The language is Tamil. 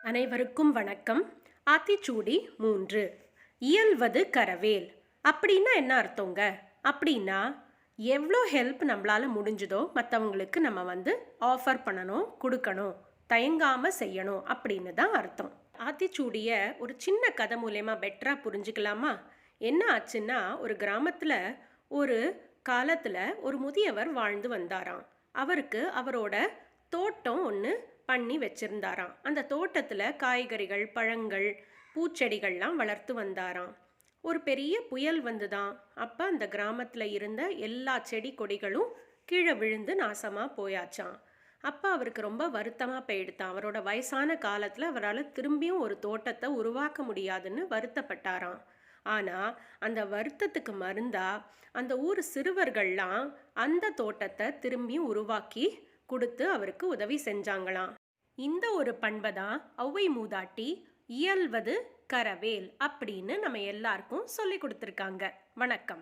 அனைவருக்கும் வணக்கம். ஆத்திச்சூடி 3. இயல்வது கரவேல் அப்படின்னா என்ன அர்த்தங்க? அப்படின்னா எவ்வளோ ஹெல்ப் நம்மளால முடிஞ்சதோ மற்றவங்களுக்கு நம்ம ஆஃபர் பண்ணணும், கொடுக்கணும், தயங்காமல் செய்யணும் அப்படின்னு தான் அர்த்தம். ஆத்திச்சூடியை ஒரு சின்ன கதை மூலயமா பெட்டராக புரிஞ்சுக்கலாமா? என்ன ஆச்சுன்னா, ஒரு கிராமத்தில் ஒரு காலத்தில் ஒரு முதியவர் வாழ்ந்து வந்தாராம். அவருக்கு அவரோட தோட்டம் ஒன்று பண்ணி வச்சிருந்தாராம். அந்த தோட்டத்தில் காய்கறிகள், பழங்கள், பூச்செடிகள்லாம் வளர்த்து வந்தாராம். ஒரு பெரிய புயல் வந்துதான். அப்போ அந்த கிராமத்தில் இருந்த எல்லா செடி கொடிகளும் கீழே விழுந்து நாசமாக போயாச்சாம். அப்போ அவருக்கு ரொம்ப வருத்தமாக போயிடுத்தான். அவரோட வயசான காலத்தில் அவரால் திரும்பியும் ஒரு தோட்டத்தை உருவாக்க முடியாதுன்னு வருத்தப்பட்டாராம். ஆனால் அந்த வருத்தத்துக்கு மருந்தா அந்த ஊர் சிறுவர்கள்லாம் அந்த தோட்டத்தை திரும்பியும் உருவாக்கி கொடுத்து அவருக்கு உதவி செஞ்சாங்களாம். இந்த ஒரு பண்பை தான் ஔவை மூதாட்டி இயல்வது கரவேல் அப்படின்னு நம்ம எல்லாருக்கும் சொல்லி கொடுத்துருக்காங்க. வணக்கம்.